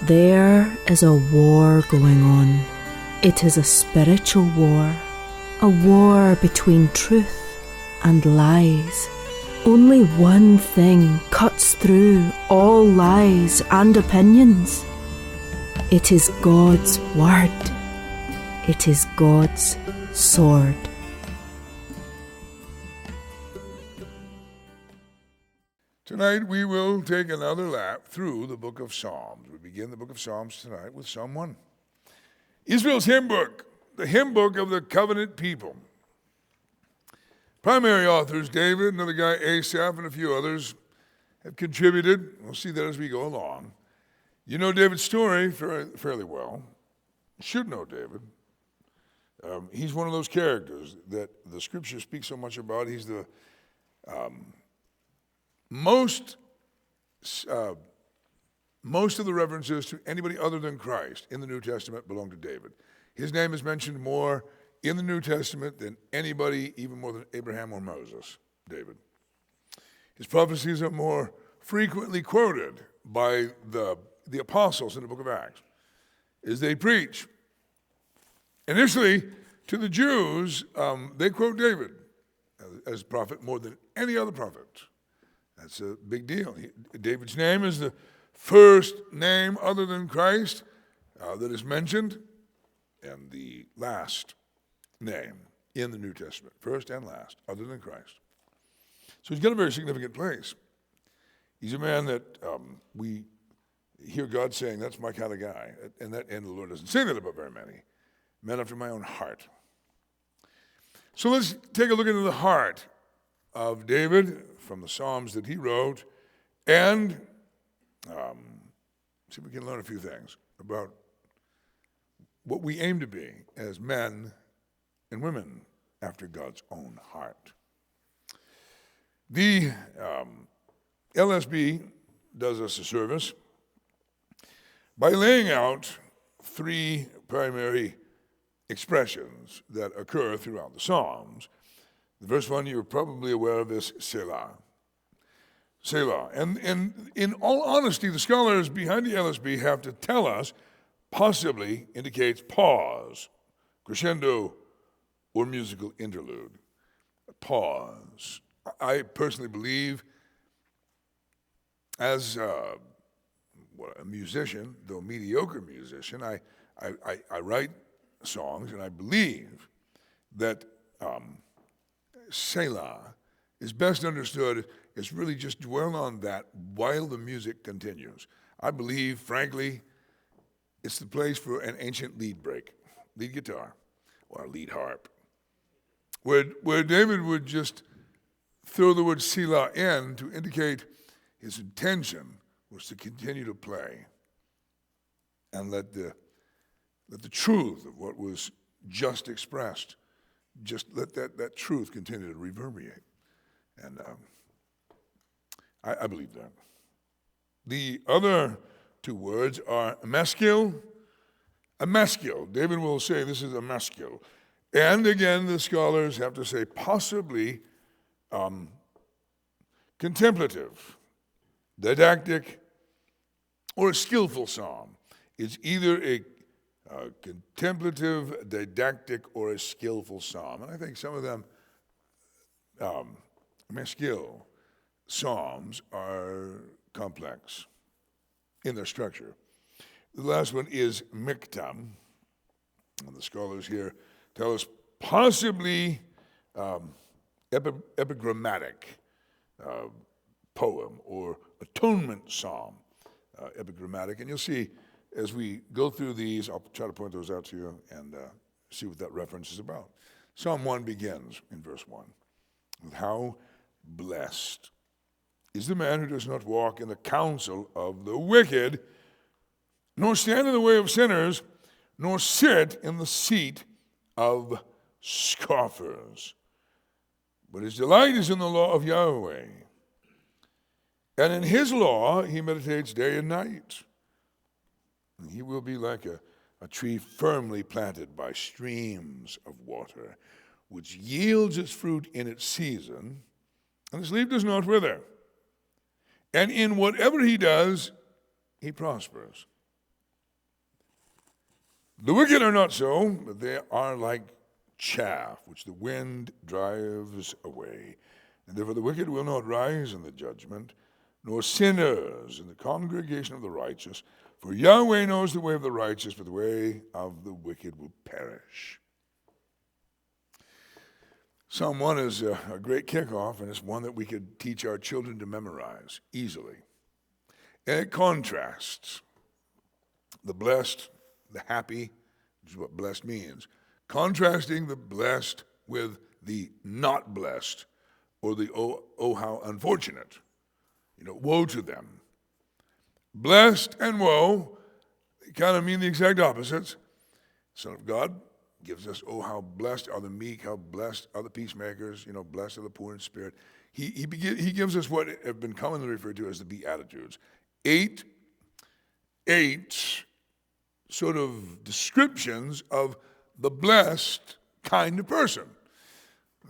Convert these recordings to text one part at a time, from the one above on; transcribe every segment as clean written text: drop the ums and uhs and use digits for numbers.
There is a war going on. It is a spiritual war, a war between truth and lies. Only one thing cuts through all lies and opinions. It is God's word. It is God's sword. Tonight we will take another lap through the book of Psalms. We begin the book of Psalms tonight with Psalm 1. Israel's hymn book, the hymn book of the covenant people. Primary authors, David, another guy, Asaph, and a few others have contributed. We'll see that as we go along. You know David's story fairly well. You should know David. He's one of those characters that the scripture speaks so much about. He's the most of the references to anybody other than Christ in the New Testament belong to David. His name is mentioned more in the New Testament than anybody, even more than Abraham or Moses, David. His prophecies are more frequently quoted by the apostles in the book of Acts as they preach. Initially, to the Jews, they quote David as prophet more than any other prophet. That's a big deal. David's name is the first name other than Christ that is mentioned, and the last name in the New Testament, first and last, other than Christ. So he's got a very significant place. He's a man that we hear God saying, that's my kind of guy. And the Lord doesn't say that about very many. Men after my own heart. So let's take a look into the heart of David from the Psalms that he wrote, and see if we can learn a few things about what we aim to be as men and women after God's own heart. The LSB does us a service by laying out three primary expressions that occur throughout the Psalms. The first one you're probably aware of is Selah. Selah. And in all honesty, the scholars behind the LSB have to tell us possibly indicates pause, crescendo, or musical interlude. Pause. I personally believe as a musician, though a mediocre musician, I write songs, and I believe that Selah is best understood as really just dwell on that while the music continues. I believe, frankly, it's the place for an ancient lead break, lead guitar, or a lead harp, where David would just throw the word Selah in to indicate his intention was to continue to play and let the truth of what was just expressed, just let that truth continue to reverberate. And I believe that. The other two words are meskil, a meskil. David will say this is a meskil. And again, the scholars have to say possibly contemplative, didactic, or a skillful psalm. It's either a contemplative, didactic, or a skillful psalm. And I think some of them, meskil psalms are complex in their structure. The last one is miktam, and the scholars here tell us possibly epigrammatic poem or atonement psalm, epigrammatic. And you'll see as we go through these, I'll try to point those out to you and see what that reference is about. Psalm 1 begins in verse 1 with how blessed is the man who does not walk in the counsel of the wicked, nor stand in the way of sinners, nor sit in the seat of scoffers. But his delight is in the law of Yahweh, and in his law he meditates day and night. And he will be like a tree firmly planted by streams of water, which yields its fruit in its season, and its leaf does not wither. And in whatever he does, he prospers. The wicked are not so, but they are like chaff, which the wind drives away. And therefore the wicked will not rise in the judgment, nor sinners in the congregation of the righteous. For Yahweh knows the way of the righteous, but the way of the wicked will perish. Psalm 1 is a great kickoff, and it's one that we could teach our children to memorize easily. And it contrasts the blessed, the happy, which is what blessed means, contrasting the blessed with the not blessed, or the oh how unfortunate. Woe to them. Blessed and woe, they kind of mean the exact opposites. Son of God gives us, oh, how blessed are the meek, how blessed are the peacemakers, blessed are the poor in spirit. He gives us what have been commonly referred to as the Beatitudes. Eight sort of descriptions of the blessed kind of person.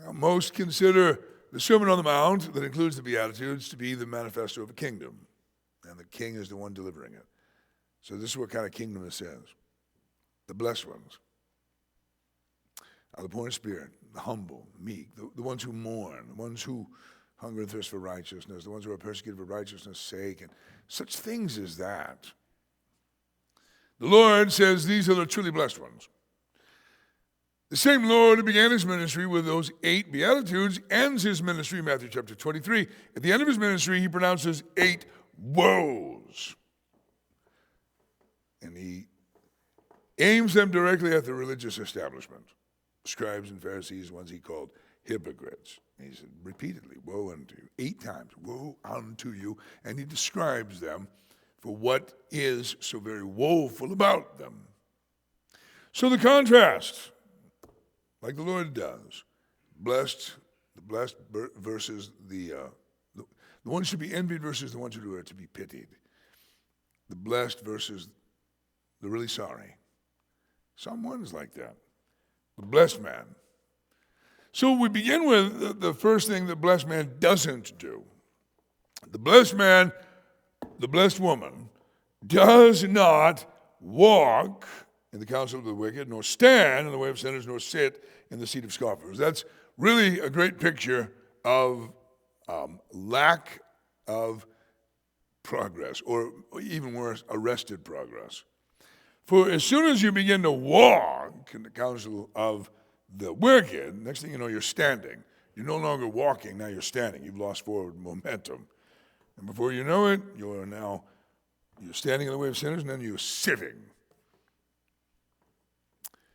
Now, most consider the Sermon on the Mount, that includes the Beatitudes, to be the manifesto of a kingdom. And the king is the one delivering it. So this is what kind of kingdom this is. The blessed ones are the poor in spirit, the humble, meek, the ones who mourn, the ones who hunger and thirst for righteousness, the ones who are persecuted for righteousness' sake, and such things as that. The Lord says these are the truly blessed ones. The same Lord who began his ministry with those 8 Beatitudes ends his ministry, Matthew chapter 23. At the end of his ministry, he pronounces 8 woes. And he aims them directly at the religious establishment. Scribes and Pharisees, ones he called hypocrites. And he said repeatedly, woe unto you. 8 times, woe unto you. And he describes them for what is so very woeful about them. So the contrast, like the Lord does, the blessed versus the ones to be envied versus the ones who are to be pitied. The blessed versus the really sorry. Psalm 1 is like that. The blessed man. So we begin with the first thing the blessed man doesn't do. The blessed man, the blessed woman, does not walk in the counsel of the wicked, nor stand in the way of sinners, nor sit in the seat of scoffers. That's really a great picture of lack of progress, or even worse, arrested progress. For as soon as you begin to walk in the counsel of the wicked, next thing you know, you're standing. You're no longer walking, now you're standing. You've lost forward momentum. And before you know it, you're standing in the way of sinners, and then you're sitting.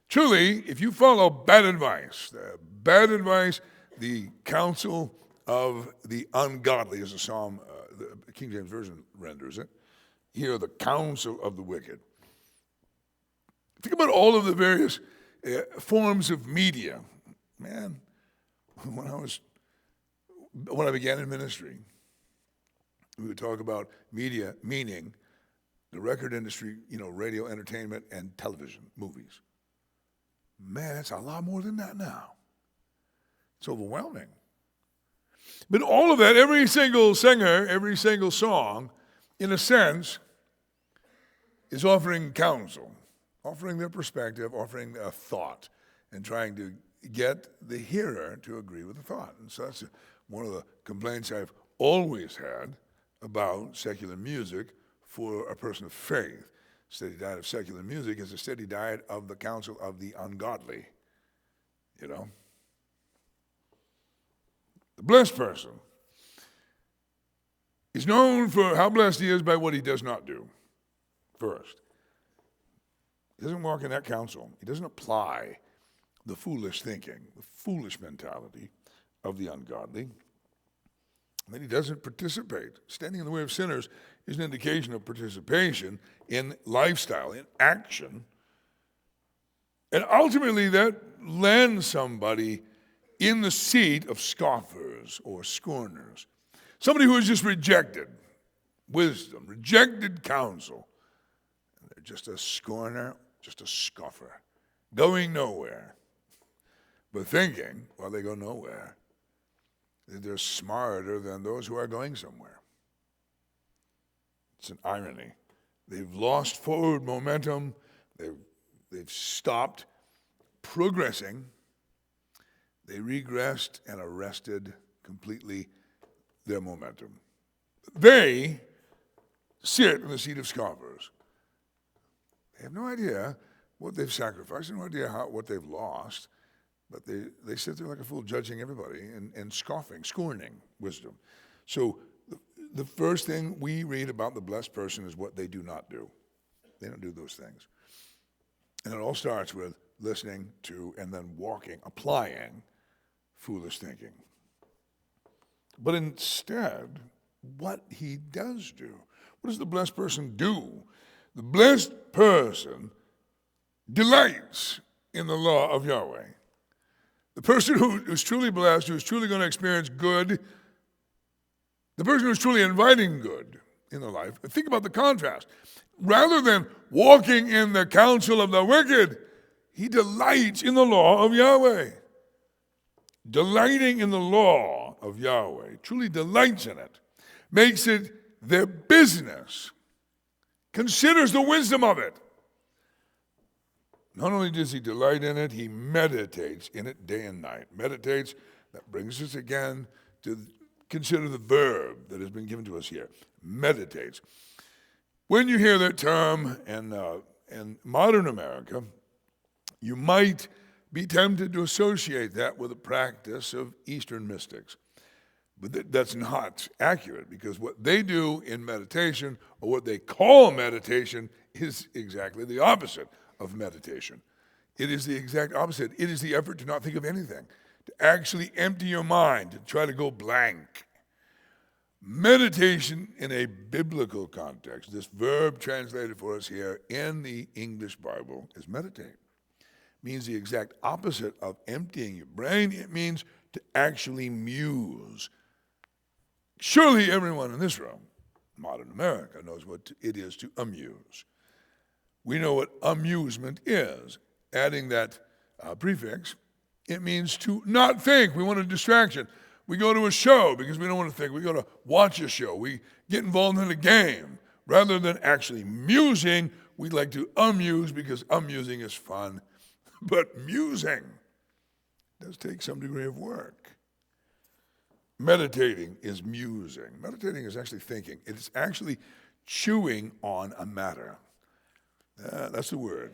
Truly, if you follow bad advice, the counsel of the ungodly, as the Psalm, the King James Version renders it, here the counsel of the wicked. Think about all of the various forms of media. Man, when I began in ministry, we would talk about media, meaning the record industry, radio, entertainment, and television, movies. Man, it's a lot more than that now. It's overwhelming. But all of that, every single singer, every single song, in a sense, is offering counsel, offering their perspective, offering a thought, and trying to get the hearer to agree with the thought. And so that's one of the complaints I've always had about secular music for a person of faith. Steady diet of secular music is a steady diet of the counsel of the ungodly. The blessed person is known for how blessed he is by what he does not do. First, he doesn't walk in that counsel. He doesn't apply the foolish thinking, the foolish mentality of the ungodly. And then he doesn't participate. Standing in the way of sinners is an indication of participation in lifestyle, in action. And ultimately that lands somebody in the seat of scoffers or scorners. Somebody who has just rejected wisdom, rejected counsel. And they're just a scorner, just a scoffer, going nowhere. But thinking, while they go nowhere, that they're smarter than those who are going somewhere. It's an irony. They've lost forward momentum. They've They've stopped progressing. They regressed and arrested completely their momentum. They sit in the seat of scoffers. They have no idea what they've sacrificed, no idea what they've lost, but they sit there like a fool, judging everybody and scoffing, scorning wisdom. So the first thing we read about the blessed person is what they do not do. They don't do those things. And it all starts with listening to and then walking, applying foolish thinking. But instead, what he does do, what does the blessed person do? The blessed person delights in the law of Yahweh. The person who is truly blessed, who is truly going to experience good, the person who is truly inviting good in their life, think about the contrast. Rather than walking in the counsel of the wicked, he delights in the law of Yahweh. Delighting in the law of Yahweh, truly delights in it, makes it their business, considers the wisdom of it. Not only does he delight in it, he meditates in it day and night. Meditates, that brings us again to consider the verb that has been given to us here. Meditates. When you hear that term in modern America, you might be tempted to associate that with the practice of Eastern mystics. But that's not accurate, because what they do in meditation, or what they call meditation, is exactly the opposite of meditation. It is the exact opposite. It is the effort to not think of anything, to actually empty your mind, to try to go blank. Meditation in a biblical context, this verb translated for us here in the English Bible, is meditate. Means the exact opposite of emptying your brain. It means to actually muse. Surely everyone in this room, modern America, knows what it is to amuse. We know what amusement is. Adding that prefix, it means to not think. We want a distraction. We go to a show because we don't want to think. We go to watch a show. We get involved in a game. Rather than actually musing, we like to amuse because amusing is fun. But musing does take some degree of work. Meditating is musing. Meditating is actually thinking. It's actually chewing on a matter. That's the word.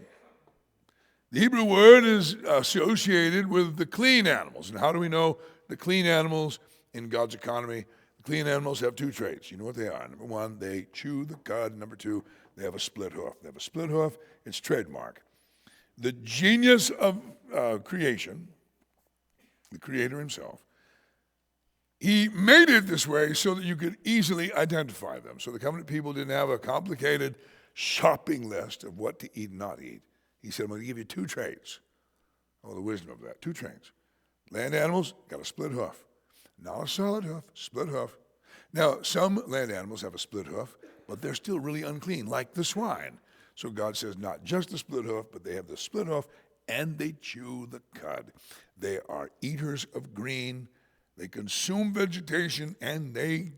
The Hebrew word is associated with the clean animals. And how do we know the clean animals in God's economy? The clean animals have two traits. You know what they are. Number one, they chew the cud. Number two, they have a split hoof. They have a split hoof. It's trademark. The genius of creation, the Creator himself, he made it this way so that you could easily identify them. So the covenant people didn't have a complicated shopping list of what to eat and not eat. He said, I'm going to give you two traits. Oh, the wisdom of that. Two traits. Land animals got a split hoof. Not a solid hoof, split hoof. Now, some land animals have a split hoof, but they're still really unclean, like the swine. So God says not just the split hoof, but they have the split hoof, and they chew the cud. They are eaters of green. They consume vegetation, and they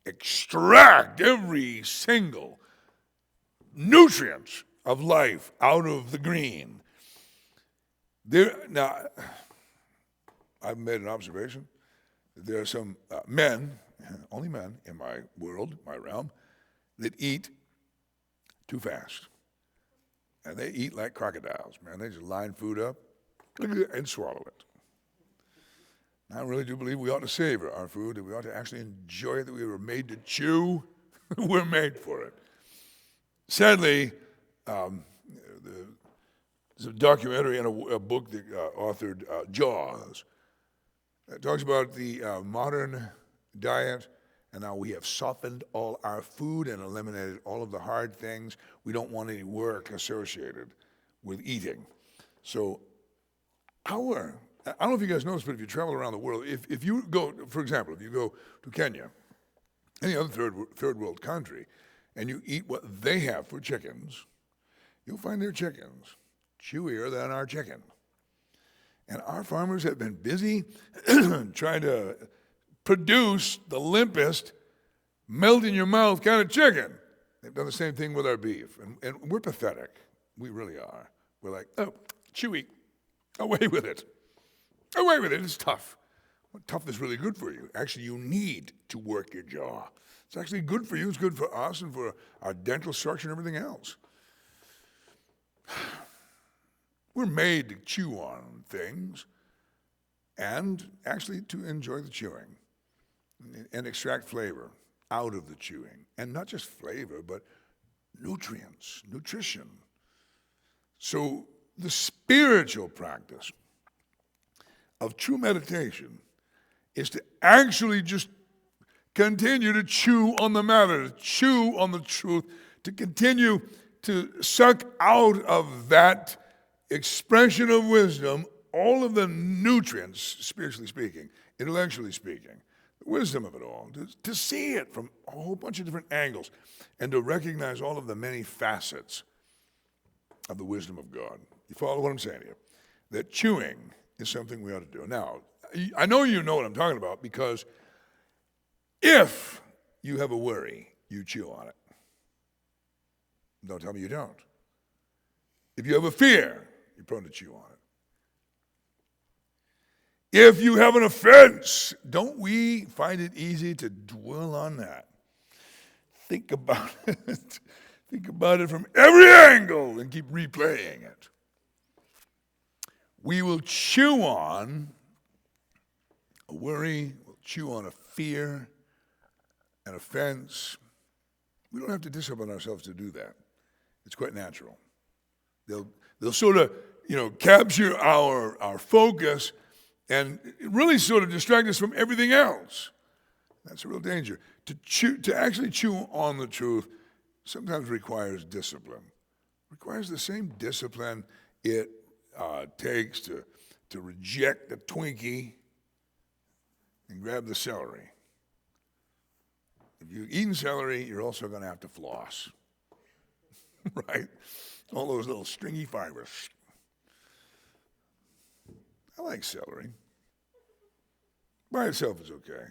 extract every single nutrient of life out of the green. Now, I've made an observation that there are some men, only men in my world, my realm, that eat too fast. And they eat like crocodiles, man. They just line food up and swallow it. I really do believe we ought to savor our food, that we ought to actually enjoy it, that we were made to chew. We're made for it. Sadly, there's a documentary and a book that authored Jaws. It talks about the modern diet, and now we have softened all our food and eliminated all of the hard things. We don't want any work associated with eating. So I don't know if you guys notice, but if you travel around the world, if you go, for example, if you go to Kenya, any other third world country, and you eat what they have for chickens, you'll find their chickens chewier than our chicken. And our farmers have been busy trying to produce the limpest, melt in your mouth kind of chicken. They've done the same thing with our beef. And we're pathetic. We really are. We're like, oh, chewy. Away with it. Away with it. It's tough. Well, tough is really good for you. Actually, you need to work your jaw. It's actually good for you. It's good for us and for our dental structure and everything else. We're made to chew on things and actually to enjoy the chewing and extract flavor out of the chewing. And not just flavor, but nutrients, nutrition. So the spiritual practice of true meditation is to actually just continue to chew on the matter, to chew on the truth, to continue to suck out of that expression of wisdom all of the nutrients, spiritually speaking, intellectually speaking, the wisdom of it all, to see it from a whole bunch of different angles, and to recognize all of the many facets of the wisdom of God. You follow what I'm saying here? That chewing is something we ought to do. Now, I know you know what I'm talking about, because if you have a worry, you chew on it. Don't tell me you don't. If you have a fear, you're prone to chew on it. If you have an offense, don't we find it easy to dwell on that? Think about it. Think about it from every angle and keep replaying it. We will chew on a worry, we'll chew on a fear, an offense. We don't have to discipline ourselves to do that. It's quite natural. They'll sort of, capture our focus and really sort of distract us from everything else. That's a real danger. To actually chew on the truth sometimes requires discipline. Requires the same discipline it takes to reject the Twinkie and grab the celery. If you've eaten celery, you're also going to have to floss. Right? All those little stringy fibers. I like celery. By itself is okay.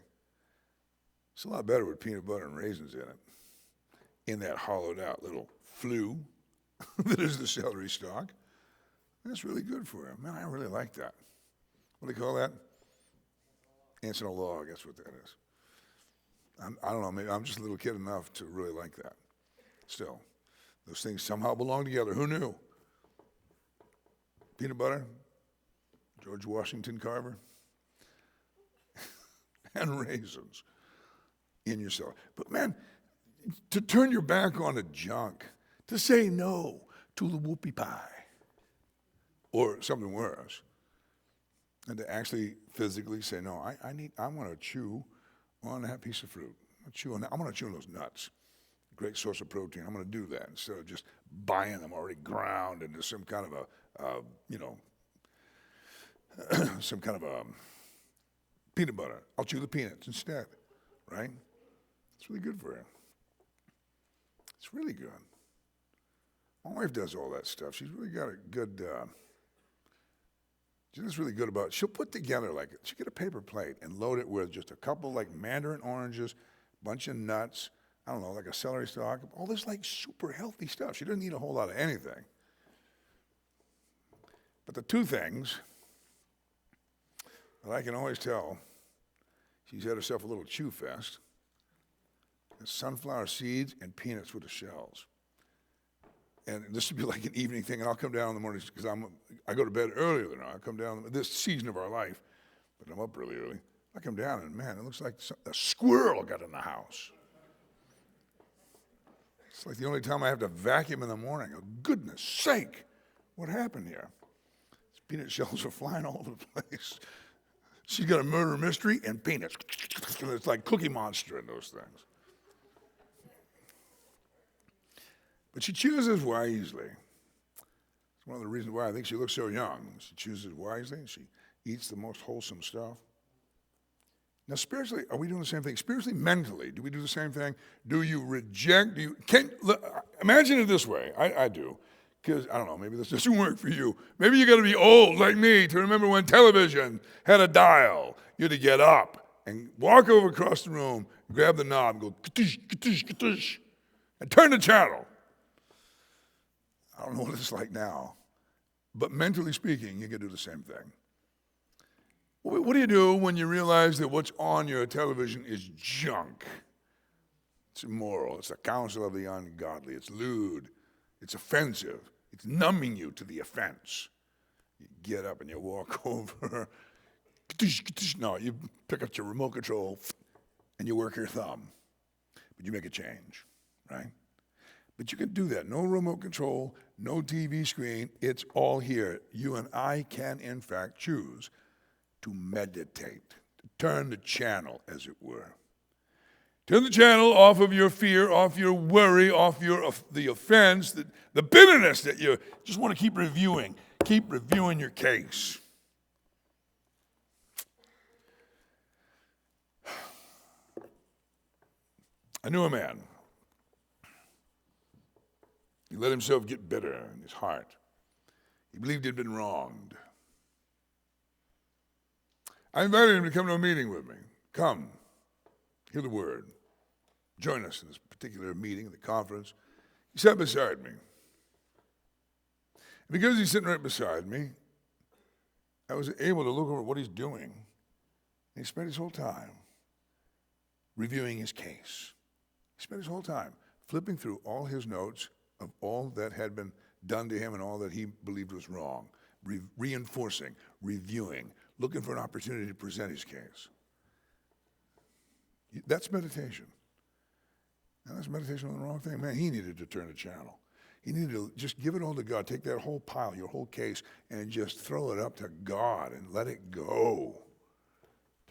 It's a lot better with peanut butter and raisins in it. In that hollowed out little flue that is the celery stalk. That's really good for him. Man, I really like that. What do they call that? Ants in a log, that's what that is. I don't know, maybe I'm just a little kid enough to really like that. Still, those things somehow belong together. Who knew? Peanut butter, George Washington Carver, and raisins in your celery. But man, to turn your back on the junk, to say no to the whoopie pie, or something worse, and to actually physically say, no, I want to chew on that piece of fruit. I want to chew on those nuts. Great source of protein. I'm going to do that instead of just buying them already ground into some kind of a peanut butter. I'll chew the peanuts instead, right? It's really good for you. It's really good. My wife does all that stuff. She's really got a good, she's really good about it. She'll put together she'll get a paper plate and load it with just a couple mandarin oranges, bunch of nuts, I don't know, like a celery stalk, all this super healthy stuff. She doesn't eat a whole lot of anything. But the two things that I can always tell, she's had herself a little chew fest, is sunflower seeds and peanuts with the shells. And this would be like an evening thing, and I'll come down in the morning because I go to bed earlier than her. I come down this season of our life, but I'm up really early. I come down and man, it looks like a squirrel got in the house. It's like the only time I have to vacuum in the morning. Oh, goodness sake, what happened here? These peanut shells are flying all over the place. She's got a murder mystery and peanuts. It's like Cookie Monster and those things. But she chooses wisely. It's one of the reasons why I think she looks so young. She chooses wisely, and she eats the most wholesome stuff. Now, spiritually, are we doing the same thing? Spiritually, mentally, do we do the same thing? Do you reject? Imagine it this way. I do. Because, I don't know, maybe this doesn't work for you. Maybe you got to be old like me to remember when television had a dial. You had to get up and walk over across the room, grab the knob, and go, ka-tish, ka-tish, ka-tish, and turn the channel. I don't know what it's like now, but mentally speaking, you can do the same thing. What do you do when you realize that what's on your television is junk? It's immoral. It's the counsel of the ungodly. It's lewd. It's offensive. It's numbing you to the offense. You get up and you walk over. No, you pick up your remote control and you work your thumb. But you make a change, right? But you can do that. No remote control, no TV screen. It's all here. You and I can, in fact, choose to meditate, to turn the channel, as it were. Turn the channel off of your fear, off your worry, off the offense, the bitterness that you just want to keep reviewing. Keep reviewing your case. I knew a man. He let himself get bitter in his heart. He believed he'd been wronged. I invited him to come to a meeting with me. Come, hear the word. Join us in this particular meeting, the conference. He sat beside me. And because he's sitting right beside me, I was able to look over what he's doing. And he spent his whole time reviewing his case. He spent his whole time flipping through all his notes of all that had been done to him and all that he believed was wrong, reinforcing, reviewing, looking for an opportunity to present his case. That's meditation. Now, that's meditation on the wrong thing. Man, he needed to turn the channel. He needed to just give it all to God. Take that whole pile, your whole case, and just throw it up to God and let it go.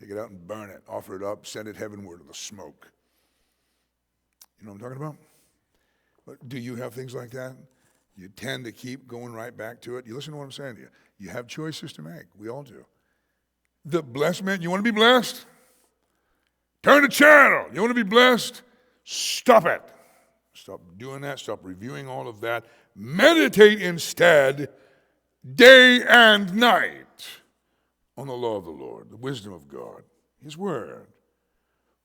Take it out and burn it. Offer it up. Send it heavenward to the smoke. You know what I'm talking about? But do you have things like that? You tend to keep going right back to it. You listen to what I'm saying to you. You have choices to make. We all do. The blessed man, you want to be blessed? Turn the channel. You want to be blessed? Stop it. Stop doing that. Stop reviewing all of that. Meditate instead, day and night, on the law of the Lord, the wisdom of God, His word.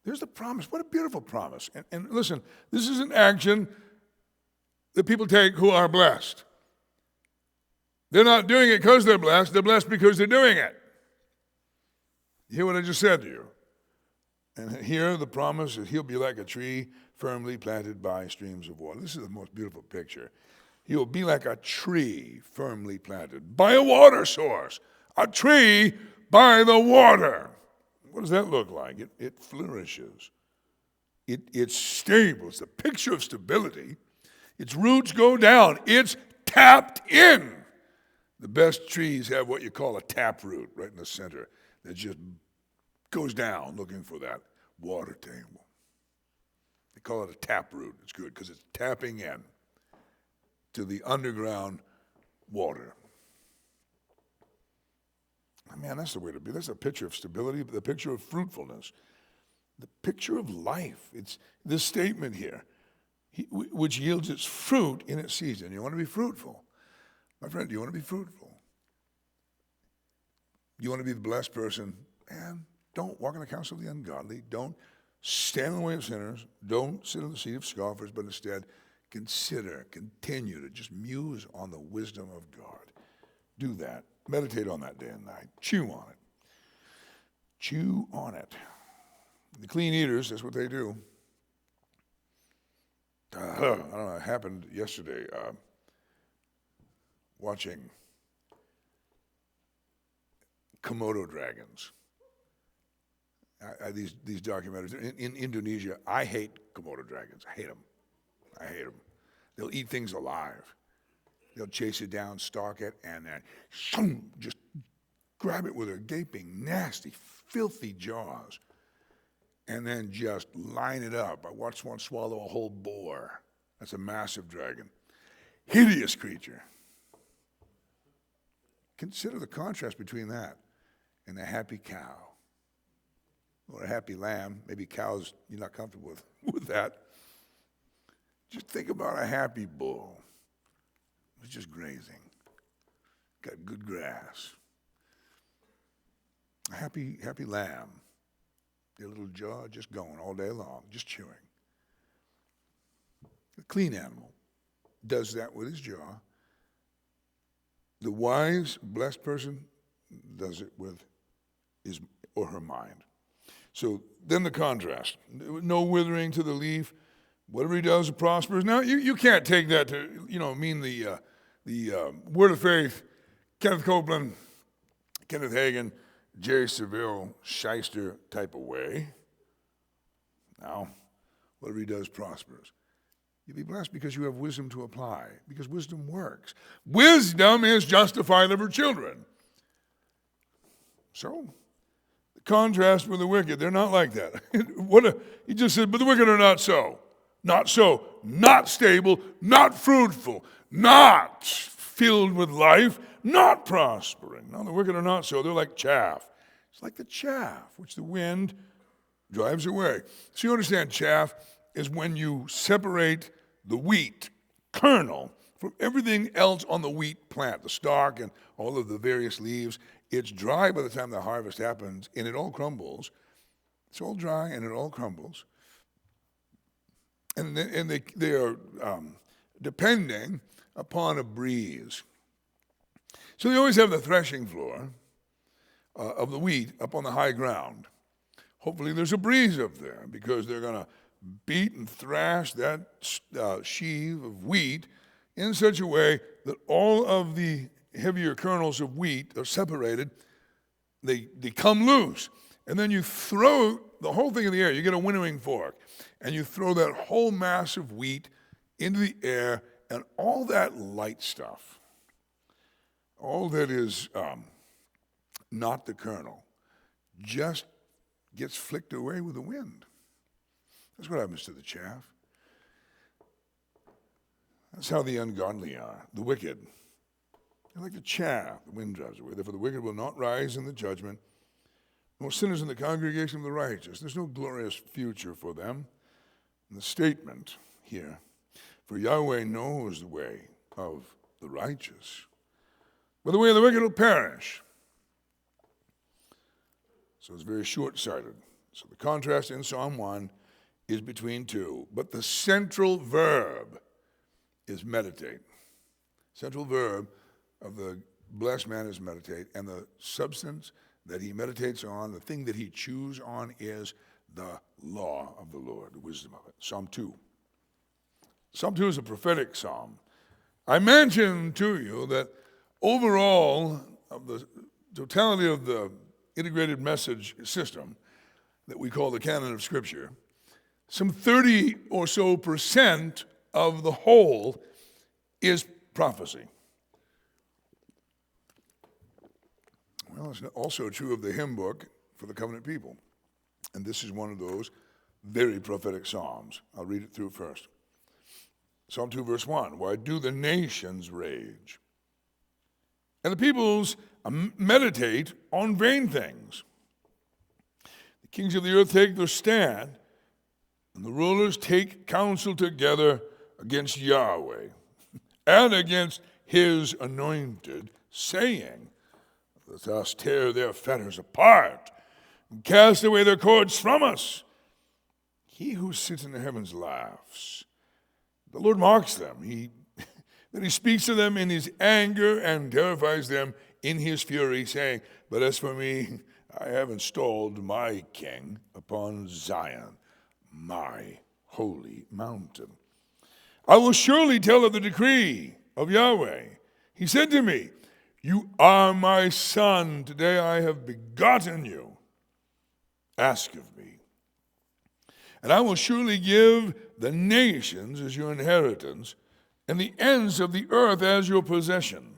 There's the promise. What a beautiful promise. And listen, this is an action that people take who are blessed. They're not doing it because they're blessed because they're doing it. You hear what I just said to you? And here the promise is he'll be like a tree firmly planted by streams of water. This is the most beautiful picture. He'll be like a tree firmly planted by a water source. A tree by the water. What does that look like? It flourishes. It's stable. It's a picture of stability. Its roots go down. It's tapped in. The best trees have what you call a tap root right in the center that just goes down looking for that water table. They call it a tap root. It's good because it's tapping in to the underground water. Man, that's the way to be. That's a picture of stability, the picture of fruitfulness, the picture of life. It's this statement here, which yields its fruit in its season. You want to be fruitful. My friend, do you want to be fruitful? You want to be the blessed person? Man, don't walk in the counsel of the ungodly. Don't stand in the way of sinners. Don't sit in the seat of scoffers, but instead continue to just muse on the wisdom of God. Do that. Meditate on that day and night. Chew on it. Chew on it. The clean eaters, that's what they do. I don't know, it happened yesterday. Watching Komodo dragons. These documentaries. In Indonesia, I hate Komodo dragons. I hate them. They'll eat things alive. They'll chase it down, stalk it, and then just grab it with their gaping, nasty, filthy jaws, and then just line it up. I watched one swallow a whole boar. That's a massive dragon. Hideous creature. Consider the contrast between that and a happy cow or a happy lamb. Maybe cows, you're not comfortable with that. Just think about a happy bull. It's just grazing. Got good grass. A happy lamb. Their little jaw just going all day long, just chewing. A clean animal does that with his jaw, The wise, blessed person does it with his or her mind. So then the contrast. No withering to the leaf. Whatever he does prospers. Now, you can't take that to, mean the word of faith, Kenneth Copeland, Kenneth Hagin, Jerry Savelle, shyster type of way. Now, whatever he does prospers. You'll be blessed because you have wisdom to apply, because wisdom works. Wisdom is justified of her children. So, the contrast with the wicked, they're not like that. He just said, but the wicked are not so. Not so. Not stable, not fruitful, not filled with life, not prospering. No, the wicked are not so. They're like chaff. It's like the chaff which the wind drives away. So you understand, chaff is when you separate the wheat kernel from everything else on the wheat plant, the stalk and all of the various leaves. It's dry by the time the harvest happens, and it all crumbles. It's all dry, and it all crumbles. And they are depending upon a breeze. So they always have the threshing floor of the wheat up on the high ground. Hopefully there's a breeze up there, because they're going to beat and thrash that sheaf of wheat in such a way that all of the heavier kernels of wheat are separated. They come loose. And then you throw the whole thing in the air. You get a winnowing fork, and you throw that whole mass of wheat into the air, and all that light stuff, all that is not the kernel, just gets flicked away with the wind. That's what happens to the chaff. That's how the ungodly are, the wicked. They're like the chaff the wind drives away. Therefore the wicked will not rise in the judgment, nor sinners in the congregation of the righteous. There's no glorious future for them. And the statement here, for Yahweh knows the way of the righteous, but the way of the wicked will perish. So it's very short-sighted. So the contrast in Psalm 1 is between two. But the central verb is meditate. Central verb of the blessed man is meditate, and the substance that he meditates on, the thing that he chews on, is the law of the Lord, the wisdom of it. Psalm 2. Psalm 2 is a prophetic psalm. I mentioned to you that overall, of the totality of the integrated message system that we call the canon of Scripture, some 30 or so % of the whole is prophecy. Well, it's also true of the hymn book for the covenant people. And this is one of those very prophetic psalms. I'll read it through first. Psalm 2, verse 1. Why do the nations rage? And the peoples meditate on vain things. The kings of the earth take their stand, and the rulers take counsel together against Yahweh and against his anointed, saying, let us tear their fetters apart and cast away their cords from us. He who sits in the heavens laughs. The Lord mocks them. Then he speaks to them in his anger and terrifies them in his fury, saying, but as for me, I have installed my king upon Zion, my holy mountain. I will surely tell of the decree of Yahweh. He said to me, you are my son. Today I have begotten you. Ask of me. And I will surely give the nations as your inheritance, and the ends of the earth as your possession.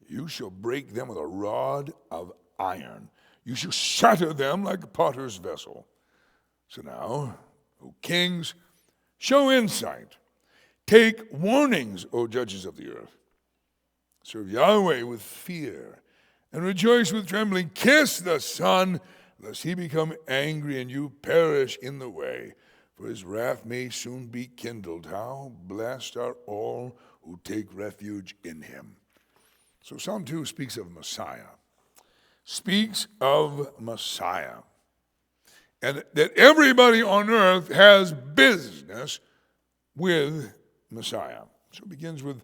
You shall break them with a rod of iron. You shall shatter them like a potter's vessel. So now, O kings, show insight. Take warnings, O judges of the earth. Serve Yahweh with fear, and rejoice with trembling. Kiss the Son, lest he become angry and you perish in the way. For his wrath may soon be kindled. How blessed are all who take refuge in him. So Psalm 2 speaks of Messiah. Speaks of Messiah. And that everybody on earth has business with Messiah. So it begins with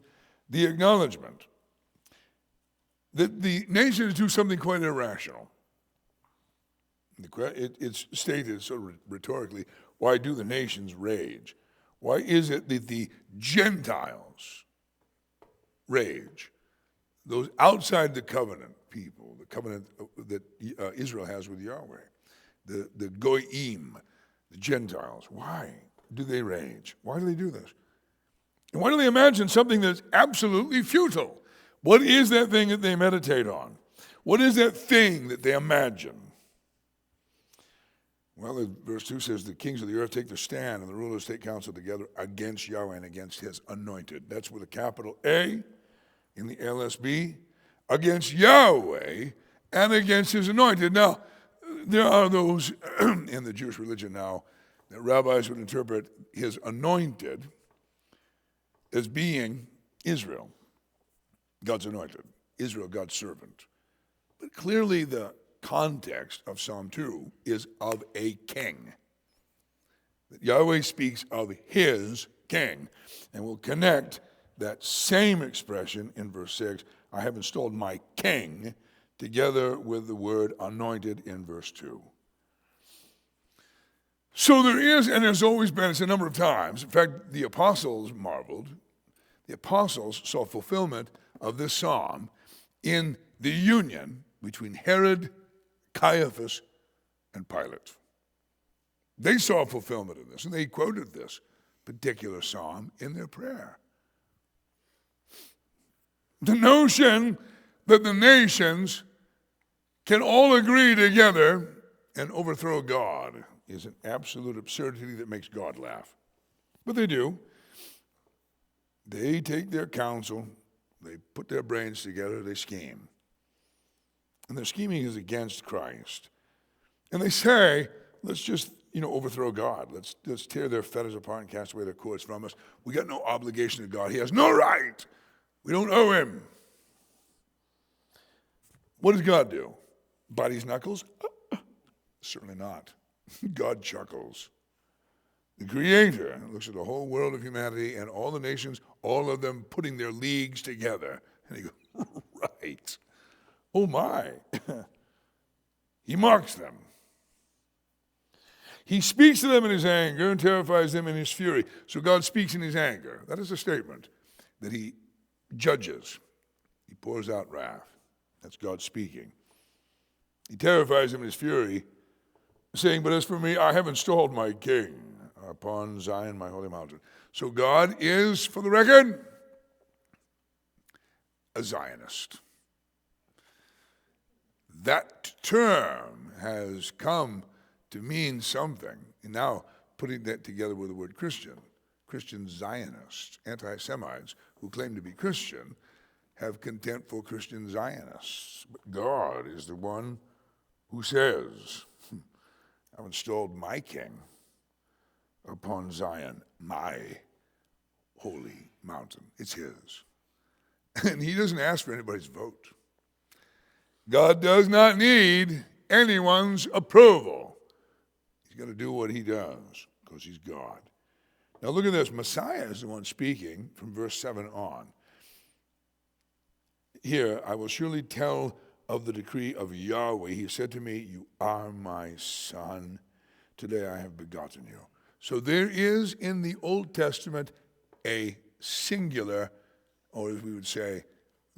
the acknowledgement. that the nations do something quite irrational. It's stated sort of rhetorically, why do the nations rage? Why is it that the Gentiles rage? Those outside the covenant people, the covenant that Israel has with Yahweh, the Goyim, the Gentiles, why do they rage? Why do they do this? And why do they imagine something that's absolutely futile? What is that thing that they meditate on? What is that thing that they imagine? Well, verse 2 says, the kings of the earth take their stand and the rulers take counsel together against Yahweh and against his anointed. That's with a capital A in the LSB, against Yahweh and against his anointed. Now, there are those in the Jewish religion now that rabbis would interpret his anointed as being Israel, God's anointed, Israel, God's servant. But clearly the context of Psalm 2 is of a king. That Yahweh speaks of his king. And we'll connect that same expression in verse 6, I have installed my king, together with the word anointed in verse 2. So there is, and there's always been, it's a number of times. In fact, the apostles marveled. The apostles saw fulfillment of this psalm in the union between Herod, Caiaphas, and Pilate. They saw fulfillment of this, and they quoted this particular psalm in their prayer. The notion that the nations can all agree together and overthrow God is an absolute absurdity that makes God laugh. But they do. They take their counsel, they put their brains together, they scheme. And their scheming is against Christ. And they say, let's just, overthrow God. Let's tear their fetters apart and cast away their cords from us. We got no obligation to God. He has no right. We don't owe him. What does God do? Bite his knuckles? Certainly not. God chuckles. The Creator looks at the whole world of humanity and all the nations, all of them putting their leagues together. And he goes, right. Oh my. He mocks them. He speaks to them in his anger and terrifies them in his fury. So God speaks in his anger. That is a statement that he judges. He pours out wrath. That's God speaking. He terrifies them in his fury, saying, but as for me, I have installed my king upon Zion, my holy mountain. So God is, for the record, a Zionist. That term has come to mean something. And now putting that together with the word Christian Zionists, anti-Semites who claim to be Christian, have contempt for Christian Zionists. But God is the one who says, I've installed my king upon Zion, my holy mountain. It's his. And he doesn't ask for anybody's vote. God does not need anyone's approval. He's going to do what he does because he's God. Now look at this. Messiah is the one speaking from verse 7 on. Here, I will surely tell of the decree of Yahweh. He said to me, you are my son. Today I have begotten you. So there is in the Old Testament a singular, or as we would say,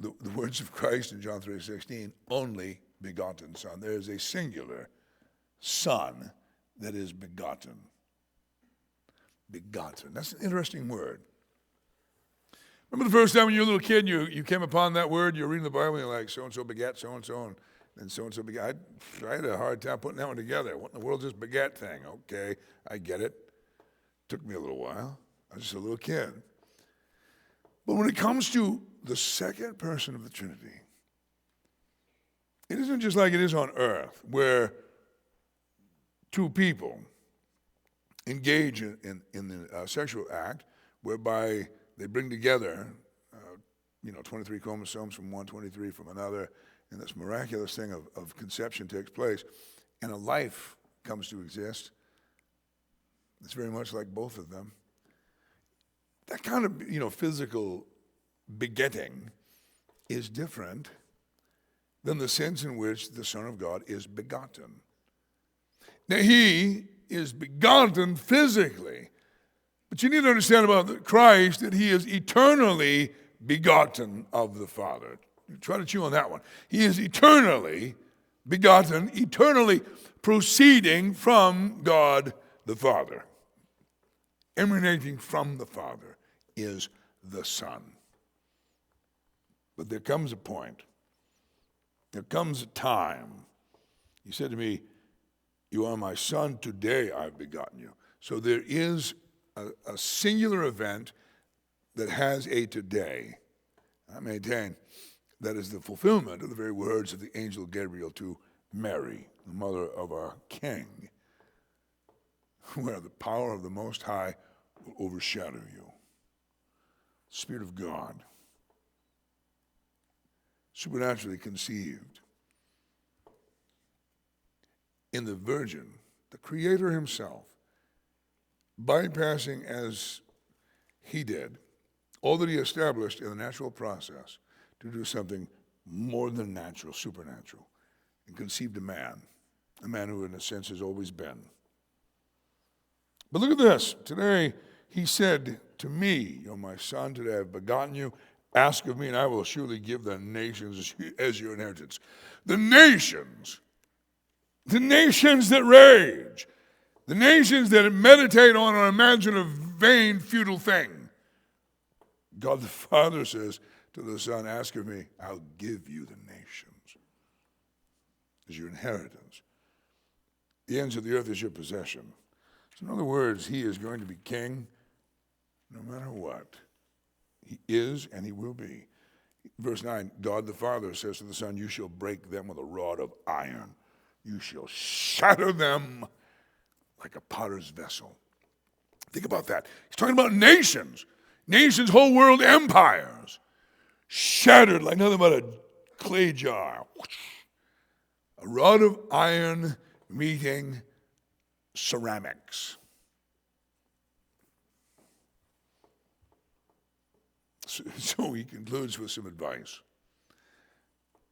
the words of Christ in John 3:16, only begotten son. There is a singular son that is begotten. Begotten. That's an interesting word. Remember the first time when you were a little kid, you came upon that word, you were reading the Bible, and you're like, so-and-so begat so-and-so, and then so-and-so begat. I had a hard time putting that one together. What in the world is this begat thing? Okay, I get it. Took me a little while. I was just a little kid. But when it comes to the second person of the Trinity, it isn't just like it is on earth, where two people engage in the sexual act, whereby they bring together, 23 chromosomes from one, 23 from another, and this miraculous thing of conception takes place, and a life comes to exist. It's very much like both of them. That kind of, physical begetting is different than the sense in which the Son of God is begotten. Now, he is begotten physically, but you need to understand about Christ that he is eternally begotten of the Father. Try to chew on that one. He is eternally begotten, eternally proceeding from God the Father. Emanating from the Father is the Son. But there comes a point, there comes a time. He said to me, "You are my Son, today I've begotten you." So there is a singular event that has a today. I maintain that is the fulfillment of the very words of the angel Gabriel to Mary, the mother of our King, where the power of the Most High will overshadow you. Spirit of God, supernaturally conceived in the Virgin, the Creator himself, bypassing as he did all that he established in the natural process to do something more than natural, supernatural, and conceived a man who in a sense has always been. But look at this. Today he said to me, "You're my Son, today I have begotten you. Ask of me, and I will surely give the nations as your inheritance." The nations that rage, the nations that meditate on or imagine a vain, futile thing. God the Father says to the Son, "Ask of me, I'll give you the nations as your inheritance. The ends of the earth is your possession." So in other words, he is going to be king no matter what. He is and he will be. Verse 9, God the Father says to the Son, "You shall break them with a rod of iron. You shall shatter them like a potter's vessel." Think about that. He's talking about nations. Nations, whole world empires. Shattered like nothing but a clay jar. A rod of iron meeting ceramics. So he concludes with some advice.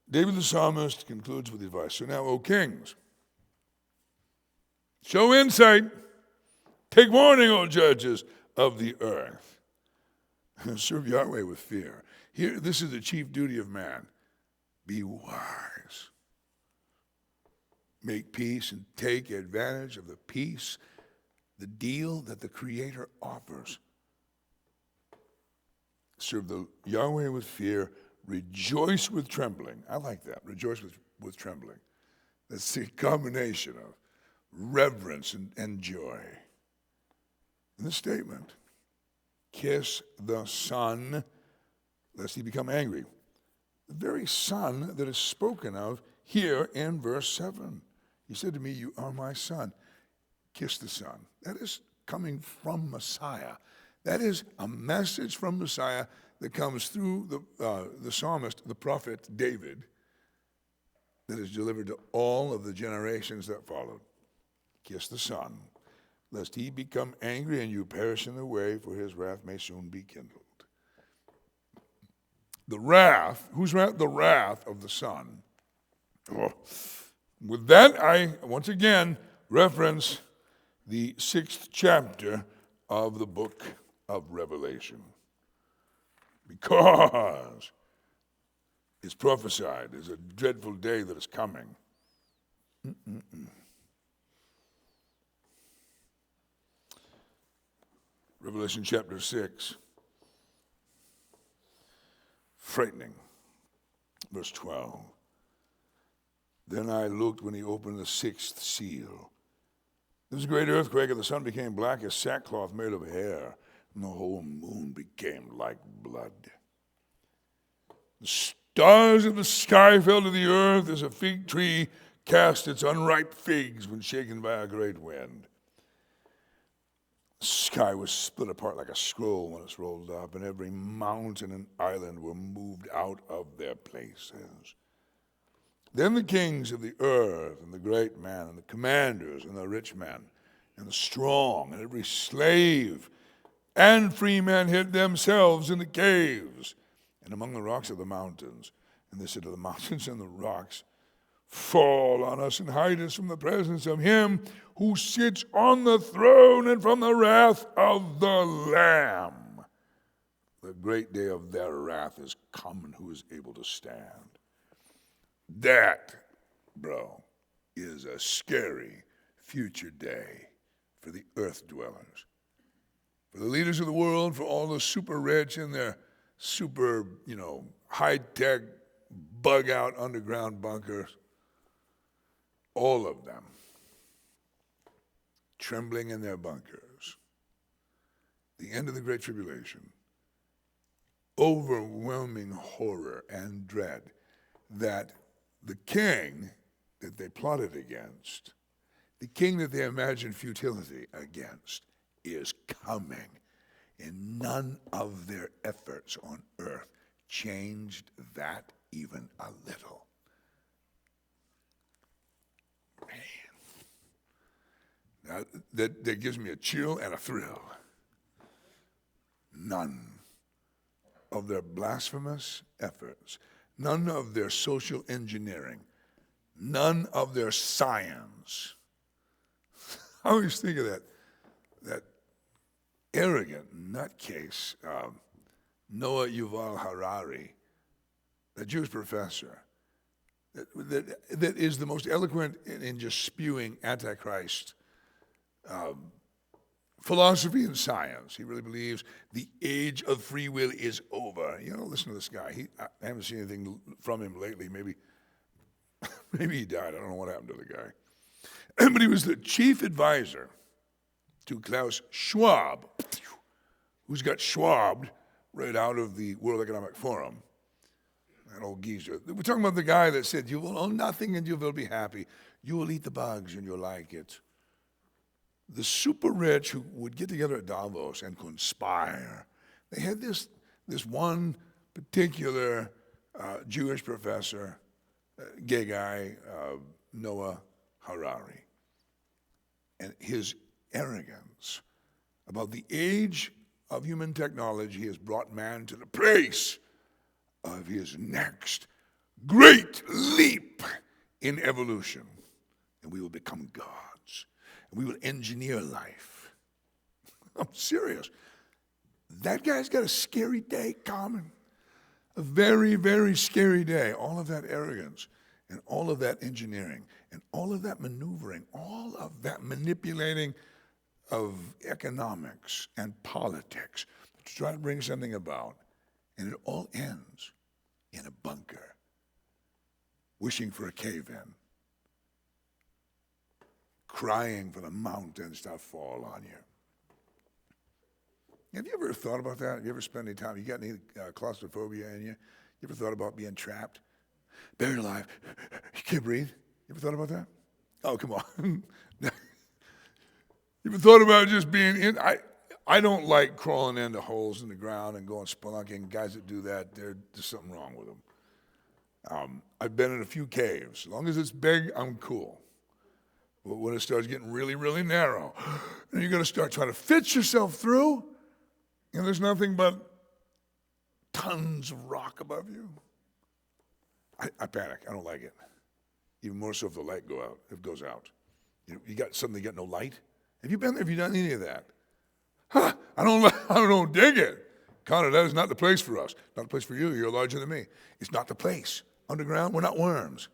David the psalmist concludes with advice. "So now, O kings, show insight. Take warning, O judges of the earth. Serve Yahweh with fear." Here, this is the chief duty of man. Be wise. Make peace and take advantage of the peace, the deal that the Creator offers. Serve the Yahweh with fear. Rejoice with trembling. I like that. Rejoice with trembling. That's the combination of reverence and joy. In the statement, kiss the Son, lest he become angry. The very Son that is spoken of here in verse 7. He said to me, "You are my Son." Kiss the Son. That is coming from Messiah. That is a message from Messiah that comes through the psalmist, the prophet David, that is delivered to all of the generations that followed. Kiss the Son, lest he become angry and you perish in the way, for his wrath may soon be kindled. The wrath, whose wrath? The wrath of the Son. Oh. With that, I once again reference the 6th chapter of the book of Revelation. Because it's prophesied there's a dreadful day that is coming. Revelation chapter 6. Frightening. Verse 12. Then I looked when he opened the 6th seal. There was a great earthquake, and the sun became black as sackcloth made of hair, and the whole moon became like blood. The stars of the sky fell to the earth as a fig tree casts its unripe figs when shaken by a great wind. The sky was split apart like a scroll when it's rolled up, and every mountain and island were moved out of their places. Then the kings of the earth, and the great man, and the commanders, and the rich men, and the strong, and every slave and free man hid themselves in the caves and among the rocks of the mountains, And they said to the mountains and the rocks, fall on us and hide us from the presence of him who sits on the throne and from the wrath of the Lamb. The great day of their wrath is come, and who is able to stand? That, bro, is a scary future day for the earth dwellers. For the leaders of the world, for all the super rich and their super, high-tech, bug-out underground bunkers. All of them trembling in their bunkers. The end of the Great Tribulation. Overwhelming horror and dread that the king that they plotted against, the king that they imagined futility against, is coming. And none of their efforts on earth changed that even a little. Man. Now, that gives me a chill and a thrill. None of their blasphemous efforts, none of their social engineering, none of their science. I always think of that arrogant nutcase, Noah Yuval Harari, the Jewish professor, that is the most eloquent in just spewing Antichrist philosophy and science. He really believes the age of free will is over. Listen to this guy. I haven't seen anything from him lately. Maybe he died. I don't know what happened to the guy. But he was the chief advisor to Klaus Schwab, who's got Schwabbed right out of the World Economic Forum. That old geezer. We're talking about the guy that said, you will own nothing and you will be happy. You will eat the bugs and you'll like it. The super rich who would get together at Davos and conspire. They had this one particular Jewish professor, gay guy, Noah Harari. And his arrogance about the age of human technology has brought man to the place of his next great leap in evolution. And we will become gods. And we will engineer life. I'm serious. That guy's got a scary day coming. A very, very scary day. All of that arrogance and all of that engineering and all of that maneuvering, all of that manipulating of economics and politics to try to bring something about. And it all ends in a bunker, wishing for a cave-in, crying for the mountains to fall on you. Have you ever thought about that? Have you ever spent any time? You got any claustrophobia in you? You ever thought about being trapped, buried alive? You can't breathe. You ever thought about that? Oh, come on. You ever thought about just being in? I don't like crawling into holes in the ground and going spelunking. Guys that do that, there's something wrong with them. I've been in a few caves. As long as it's big, I'm cool. But when it starts getting really, really narrow, and you're going to start trying to fit yourself through, and there's nothing but tons of rock above you, I panic. I don't like it. Even more so if the light goes out. You got suddenly got no light. Have you been there? Have you done any of that? I don't dig it. Connor, that is not the place for us. Not the place for you. You're larger than me. It's not the place. Underground, we're not worms.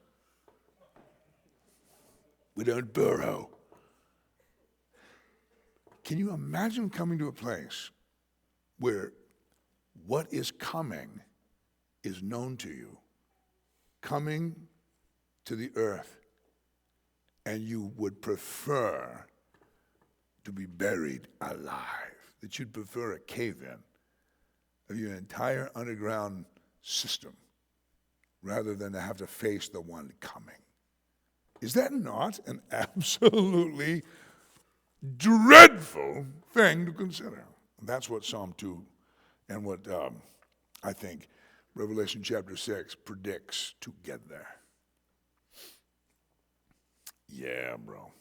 We don't burrow. Can you imagine coming to a place where what is coming is known to you, coming to the earth, and you would prefer to be buried alive, that you'd prefer a cave-in of your entire underground system rather than to have to face the one coming? Is that not an absolutely dreadful thing to consider? And that's what Psalm 2 and what I think Revelation chapter 6 predicts together. Yeah, bro.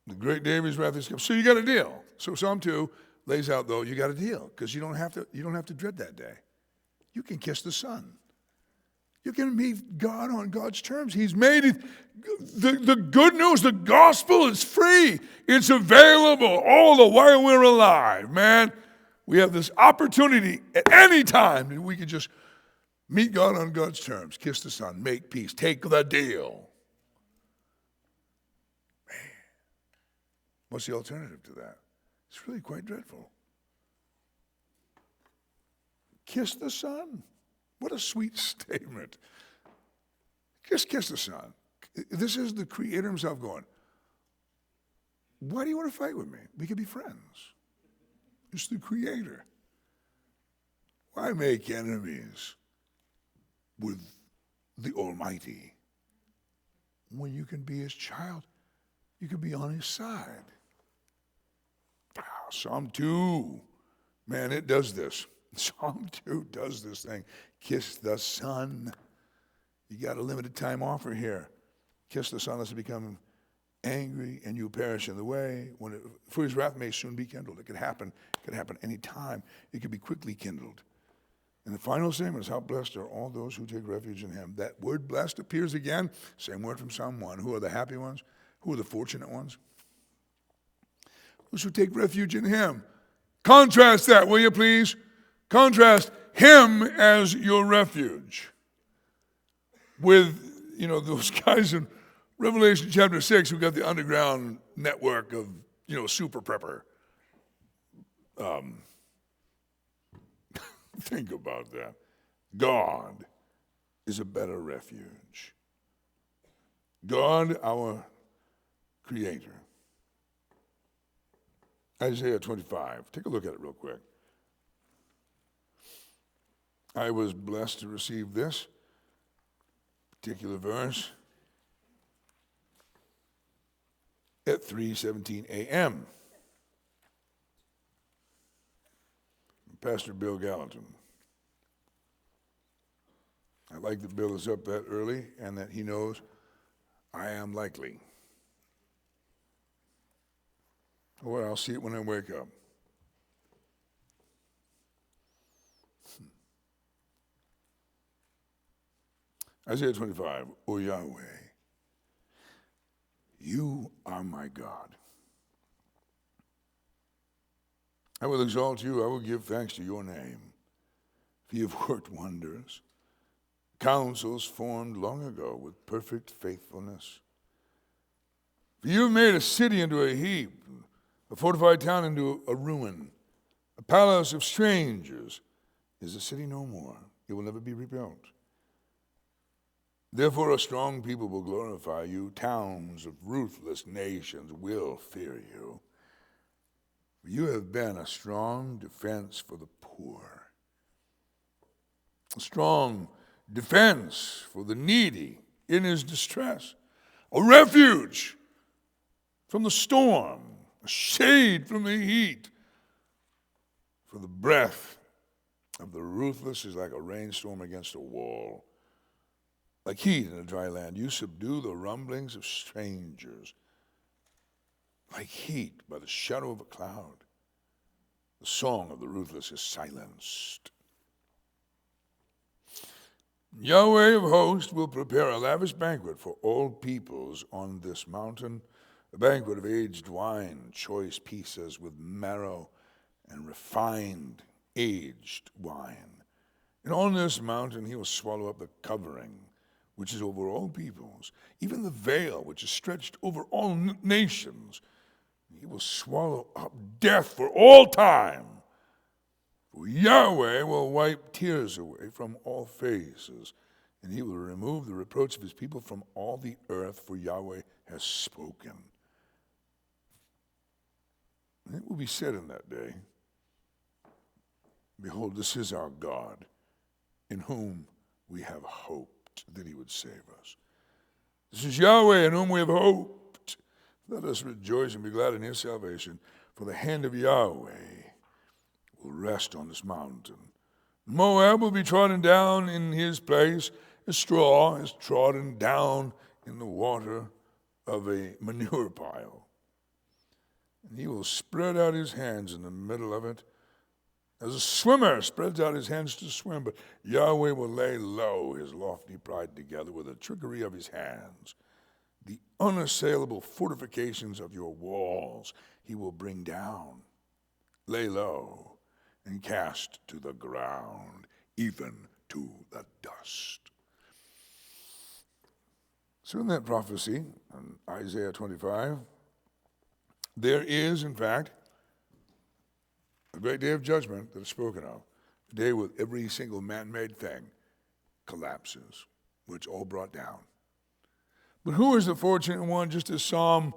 The great day of his wrath is come. So you got a deal. So Psalm 2 lays out, though, you got a deal because you don't have to dread that day. You can kiss the Son. You can meet God on God's terms. He's made it. The good news, the gospel is free. It's available all the while we're alive, man. We have this opportunity at any time that we can just meet God on God's terms, kiss the Son, make peace, take the deal. Man, what's the alternative to that? It's really quite dreadful. Kiss the Son. What a sweet statement. Just kiss the Son. This is the Creator himself going, why do you want to fight with me? We could be friends. It's the Creator. Why make enemies with the Almighty when you can be his child? You can be on his side. Psalm 2, man, it does this. Psalm 2 does this thing. Kiss the Son. You got a limited time offer here. Kiss the Son lest it become angry and you perish in the way. For his wrath may soon be kindled. It could happen. It could happen any time. It could be quickly kindled. And the final statement is, how blessed are all those who take refuge in him. That word blessed appears again. Same word from Psalm 1. Who are the happy ones? Who are the fortunate ones? Those who take refuge in him. Contrast that, will you please? Contrast him as your refuge with, those guys in Revelation chapter 6 who got the underground network of, super prepper. Think about that. God is a better refuge. God, our Creator. Isaiah 25. Take a look at it real quick. I was blessed to receive this particular verse at 3:17 a.m. Pastor Bill Gallatin. I like that Bill is up that early and that he knows I am likely. Well, I'll see it when I wake up. Isaiah 25, O Yahweh, you are my God. I will exalt you, I will give thanks to your name, for you have worked wonders, counsels formed long ago with perfect faithfulness. For you have made a city into a heap, a fortified town into a ruin. A palace of strangers is a city no more. It will never be rebuilt. Therefore a strong people will glorify you. Towns of ruthless nations will fear you. For you have been a strong defense for the poor. A strong defense for the needy in his distress. A refuge from the storm. A shade from the heat. For the breath of the ruthless is like a rainstorm against a wall. Like heat in a dry land, you subdue the rumblings of strangers. Like heat by the shadow of a cloud, the song of the ruthless is silenced. Yahweh of hosts will prepare a lavish banquet for all peoples on this mountain, a banquet of aged wine, choice pieces with marrow and refined aged wine. And on this mountain he will swallow up the covering, which is over all peoples, even the veil which is stretched over all nations. He will swallow up death for all time. For Yahweh will wipe tears away from all faces, and he will remove the reproach of his people from all the earth, for Yahweh has spoken. And it will be said in that day, behold, this is our God, in whom we have hoped that he would save us. This is Yahweh in whom we have hoped. Let us rejoice and be glad in his salvation, for the hand of Yahweh will rest on this mountain. Moab will be trodden down in his place, as straw is trodden down in the water of a manure pile. And he will spread out his hands in the middle of it, As a swimmer spreads out his hands to swim, but Yahweh will lay low his lofty pride together with the trickery of his hands. The unassailable fortifications of your walls he will bring down, lay low, and cast to the ground, even to the dust. So in that prophecy, in Isaiah 25, there is, in fact, a great day of judgment that is spoken of, a day with every single man-made thing collapses, which all brought down. But who is the fortunate one? Just as Psalm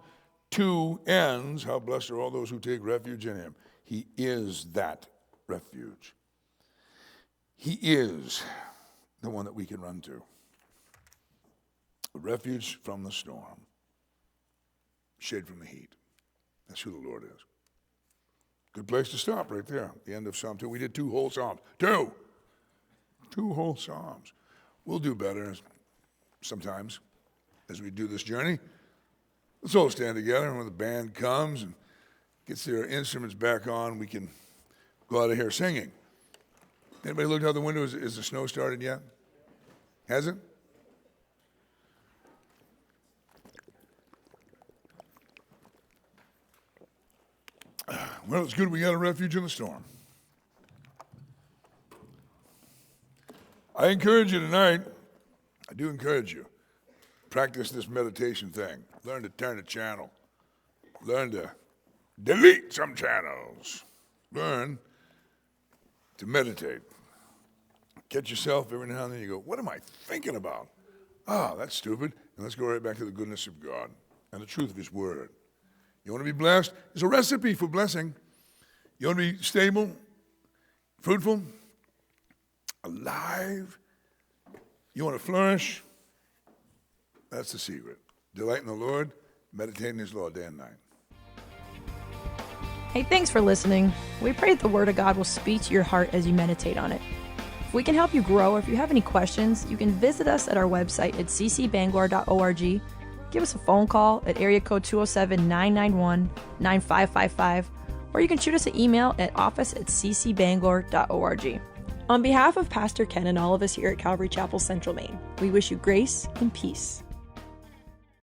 2 ends, how blessed are all those who take refuge in him. He is that refuge. He is the one that we can run to. A refuge from the storm, shade from the heat. That's who the Lord is. Good place to stop right there, the end of Psalm 2. We did 2 whole Psalms. 2 whole Psalms. We'll do better sometimes as we do this journey. Let's all stand together, and when the band comes and gets their instruments back on, we can go out of here singing. Anybody looked out the window? Is the snow started yet? Has it? Well, it's good we got a refuge in the storm. I encourage you tonight, I do encourage you, practice this meditation thing. Learn to turn a channel. Learn to delete some channels. Learn to meditate. Catch yourself every now and then, you go, what am I thinking about? Oh, that's stupid. And let's go right back to the goodness of God and the truth of his word. You want to be blessed? There's a recipe for blessing. You want to be stable, fruitful, alive. You want to flourish? That's the secret. Delight in the Lord, meditate in his law day and night. Hey, thanks for listening. We pray that the Word of God will speak to your heart as you meditate on it. If we can help you grow, or if you have any questions, you can visit us at our website at ccbangor.org. Give us a phone call at area code 207-991-9555, or you can shoot us an email at office@ccbangor.org. On behalf of Pastor Ken and all of us here at Calvary Chapel Central Maine, we wish you grace and peace.